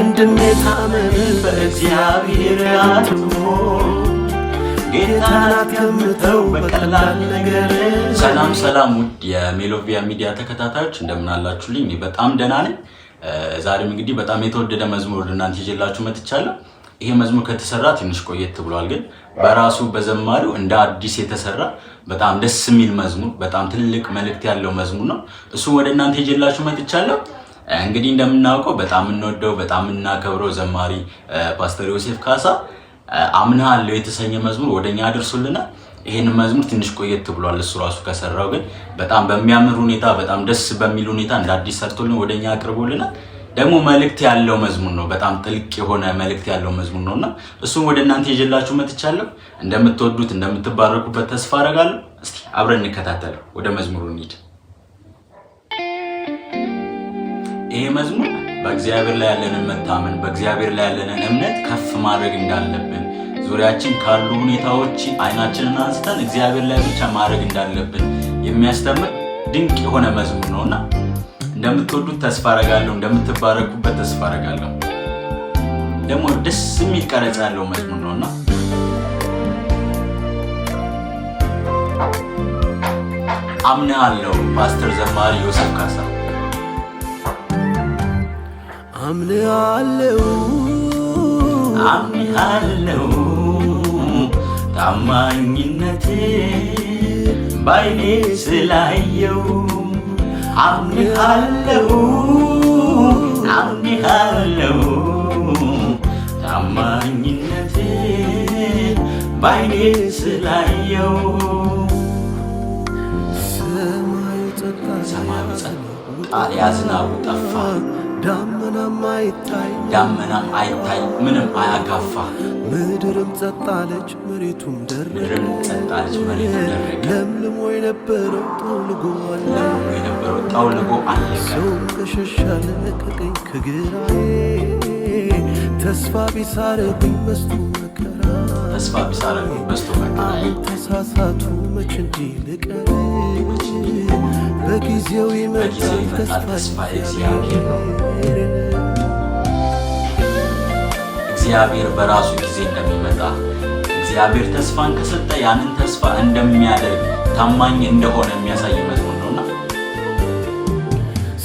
ወንድሜ ታመን በእግዚአብሔር አትሞ ጌታን አትገምተው በቀላል ነገር። ሰላም ውድ የሜሎቪያ ሚዲያ ተከታታዮች እንደምን አላችሁልኝ? እኔ በጣም ደህና ነኝ። ዛሬም እንግዲህ በጣም የተወደደ መዝሙር እናንተ ይዤላችሁ መጥቻለሁ። ይሄ መዝሙር ከተሰራ ትንሽ ቆየት ብሏል፣ ግን በራሱ በዘማሪው እንደ አዲስ የተሰራ በጣም ደስ የሚል መዝሙር፣ በጣም ትልቅ መልእክት ያለው መዝሙር ነው። እሱ ወደ እናንተ ይዤላችሁ መጥቻለሁ። እንግዲህ እንደምናውቀው በጣም እንወደው በጣም እናከብረው ዘማሪ ፓስተር ዮሴፍ ካሳ አምናለሁ የተሰኘ መዝሙር ወደኛ አድርሶልናል። ይሄን መዝሙር ትንሽ ቆየት ብሏል እሱ ራሱ ከሰራው፣ ግን በጣም በሚያምር ሁኔታ በጣም ደስ በሚል ሁኔታ እንደ አዲስ ሰርቶልን ወደኛ አቅርቦልናል። ደግሞ መልእክት ያለው መዝሙር ነው፣ በጣም ጥልቅ የሆነ መልእክት ያለው መዝሙር ነውና እሱን ወደ እናንተ ይዤላችሁ መጥቻለሁ። እንደምትወዱት እንደምትባረኩበት ተስፋ አደርጋለሁ። እስቲ አብረን እንከታተለው። ወደ መዝሙሩ እንሂድ። ይሄ መዝሙር በእግዚአብሔር ላይ ያለንን መታመን በእግዚአብሔር ላይ ያለንን እምነት ከፍ ማድረግ እንዳለብን፣ ዙሪያችን ካሉ ሁኔታዎች አይናችንን አንስተን እግዚአብሔር ላይ ብቻ ማድረግ እንዳለብን የሚያስተምር ድንቅ የሆነ መዝሙር ነውና እንደምትወዱት ተስፋ አደርጋለሁ። እንደምትባረኩበት ተስፋ አደርጋለሁ። ደግሞ ደስ የሚል ቀረጻ ያለው መዝሙር ነውና አምናለሁ። ፓስተር ዘማሪ ዮሴፍ ካሳ አምናለሁ ታማኝነቴ ባይኔ ስላየው አምናለሁ ታማኝነቴ ባይኔ ስላየው ሰማዩ ጸጥ ያዝናቡ ጠፋ ዳመናም አይታይ ምንም አያጋፋ ምድርም ጸጥ አለች መሬቱም ደረቀ ለምልሞ የነበረው ጠውልጎ አለቀ ሰውም ከሸሻለ ለቀቀኝ ከግራዬ ተስፋ ቢሳረጉኝ በስቶ መከራ ተሳሳቱ መች እንዲህ ልቀር በጊዜው ይመጣል ተስፋ እግዚአብሔር በራሱ ጊዜ እንደሚመጣ እግዚአብሔር ተስፋን ከሰጠ ያንን ተስፋ እንደሚያደርግ ታማኝ እንደሆነ የሚያሳይ መዝሙር ነውና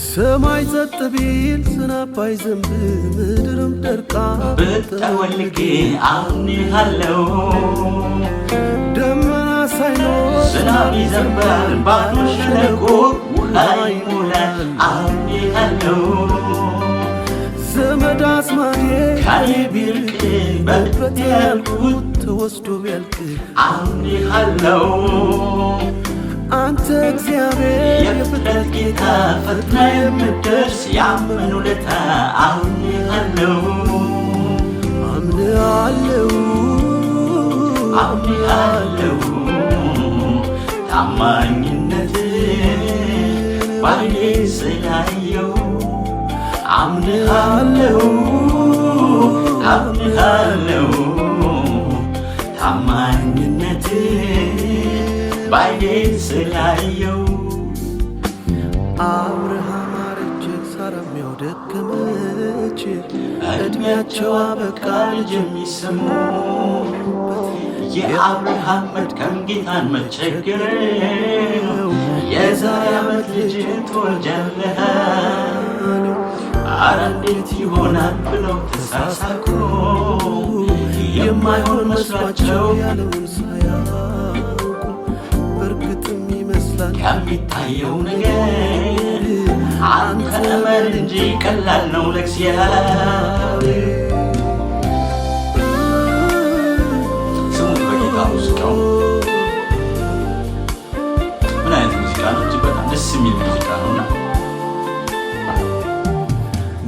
ሰማይ ጸጥ ቢል ዝናብ ባይዘንብ ምድርም ደርቃ ብትጠወልግ አምናለሁ ደመና ሳይኖር ዝናብ ይዘንባል ባዶ ሸለቆ ውሃ ይሞላል አምናለሁ ዘመድ አዝማዴ ከኔ ቢርቅ በሕይወቴ ያልኩት ተወስዶ ቢያልቅ አምናለሁ አንተ እግዚአብሔር የፍጥረት ጌታ ፈጥና የምትደርስ ያመኑ ለታ አምናለሁ ታማኝነት ባይኔ ስላየው አምናለሁ ታማኝነት ባይኔ ስላየው አብርሃም አረጀ ሳራም ደከመች እድሜያቸው አበቃ ልጅ የሚሰሙበት የአብርሃም መድከም ጌታን መቸገር የዛሬ ዓመት ልጅ ትወልጃለህ ኧረ እንዴት ይሆናል ብለው ተሳሳቁ የማይሆን መስሏቸው ያለውን ሳያውቁ በእርግጥም ይመስላል ከሚታየው ነገር አንተ እመን እንጂ ቀላል ነው ለእግዚአብሔር። ስሙት በጌታ ሙዚቃው ምን አይነት ሙዚቃ ነው? እጅግ በጣም ደስ የሚል ሙዚቃ ነውና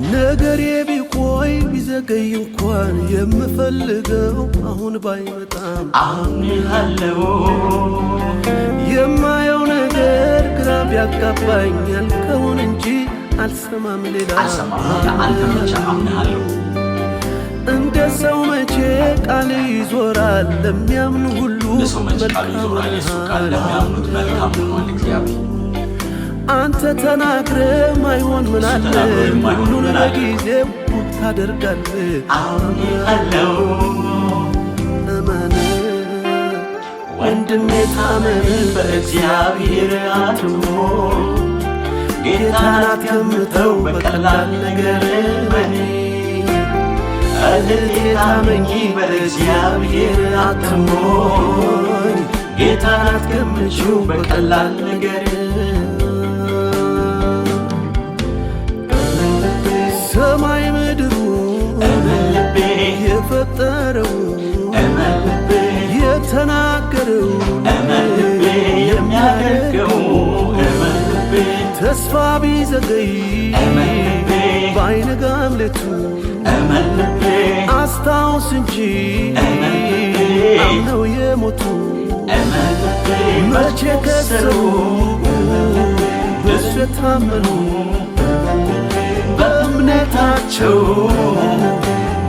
ነገሬ ቢቆይ ቢዘገይ እንኳን የምፈልገው አሁን ባይመጣም አምናለሁ የማየው ነገር ግራ ቢያጋባኝ ያልከውን እንጂ አልሰማም ሌላ አንተ ብቻ አምናለሁ። እንደ ሰው መቼ ቃል ይዞራል ለሚያምኑ ሁሉ ለሰው መቼ ቃል ይዞራል የሱ ቃል ለሚያምኑት መልካም ሆኗል እግዚአብሔር አንተ ተናግረ ማይሆን ምን አለ ሁሉን በጊዜው ታደርጋለህ አምናለሁ እመን ወንድሜ ታመን በእግዚአብሔር አትሞት ጌታን አትገምተው በቀላል ነገር በኔ እህቴ ታመኚ በእግዚአብሔር አትሞት ጌታን አትገምቺው በቀላል ነገር ሰማይ ምድሩ እመልቤ የፈጠረው እመልቤ የተናገረው እመልቤ የሚያደርገው እመልቤ ተስፋ ቢዘገይ እመልቤ ባይነጋም ሌቱ እመልቤ አስታውስ እንጂ እመልቤ አምነው የሞቱ እመልቤ መቼ ከሰሩ በሱ የታመኑ በእምነታቸው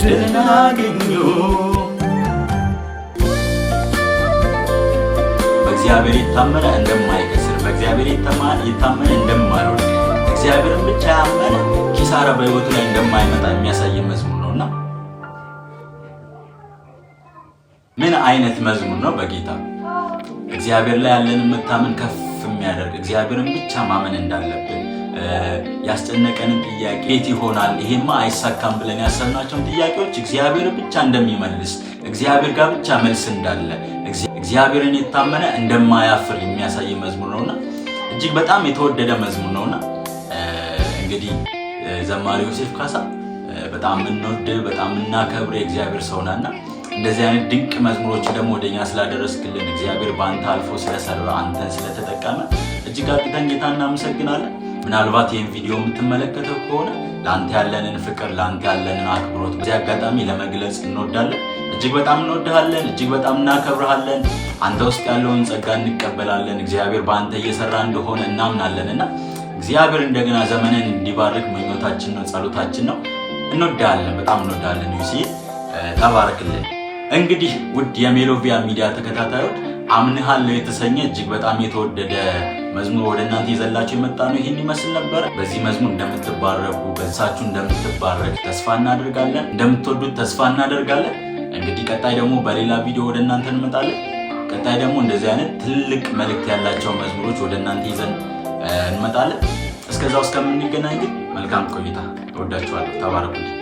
ድልን አገኙ በእግዚአብሔር የታመነ እንደማይከስር በእግዚአብሔር የታመነ እንደማይወድቅ እግዚአብሔርን ብቻ ያመነ ኪሳራ በሕይወቱ ላይ እንደማይመጣ የሚያሳይ መዝሙር ነውና ምን አይነት መዝሙር ነው በጌታ እግዚአብሔር ላይ ያለን መታመን ከፍ የሚያደርግ እግዚአብሔርን ብቻ ማመን እንዳለብን ያስጨነቀንን ጥያቄ የት ይሆናል ይሄማ አይሳካም ብለን ያሰብናቸውን ጥያቄዎች እግዚአብሔር ብቻ እንደሚመልስ እግዚአብሔር ጋር ብቻ መልስ እንዳለ እግዚአብሔርን የታመነ እንደማያፍር የሚያሳይ መዝሙር ነውና እጅግ በጣም የተወደደ መዝሙር ነውና እንግዲህ ዘማሪ ዮሴፍ ካሳ በጣም እንወድ በጣም እናከብር የእግዚአብሔር ሰው ነውና እንደዚህ አይነት ድንቅ መዝሙሮች ደግሞ ወደኛ ስላደረስክልን እግዚአብሔር ባንተ አልፎ ስለሰራ አንተን ስለተጠቀመ እጅግ አድርገን ጌታ እናመሰግናለን። ምናልባት ይህን ቪዲዮ የምትመለከተው ከሆነ ላንተ ያለንን ፍቅር ላንተ ያለንን አክብሮት በዚህ አጋጣሚ ለመግለጽ እንወዳለን። እጅግ በጣም እንወድሃለን፣ እጅግ በጣም እናከብርሃለን። አንተ ውስጥ ያለውን ጸጋ እንቀበላለን። እግዚአብሔር ባንተ እየሰራ እንደሆነ እናምናለንና እግዚአብሔር እንደገና ዘመንን እንዲባርክ ምኞታችን ነው፣ ጸሎታችን ነው። እንወድሃለን፣ በጣም እንወድሃለን። ዩሲ ተባረክልን። እንግዲህ ውድ የሜሎቪያ ሚዲያ ተከታታዮች አምንሃለሁ የተሰኘ እጅግ በጣም የተወደደ መዝሙር ወደ እናንተ ይዘላችሁ የመጣ ነው። ይሄን ይመስል ነበር። በዚህ መዝሙር እንደምትባረኩ በዛችሁ እንደምትባረክ ተስፋ እናደርጋለን፣ እንደምትወዱት ተስፋ እናደርጋለን። እንግዲህ ቀጣይ ደግሞ በሌላ ቪዲዮ ወደ እናንተ እንመጣለን። ቀጣይ ደግሞ እንደዚህ አይነት ትልቅ መልእክት ያላቸው መዝሙሮች ወደ እናንተ ይዘን እንመጣለን። እስከዛው እስከምንገናኝ ግን መልካም ቆይታ። እወዳችኋለሁ። ተባረኩልኝ።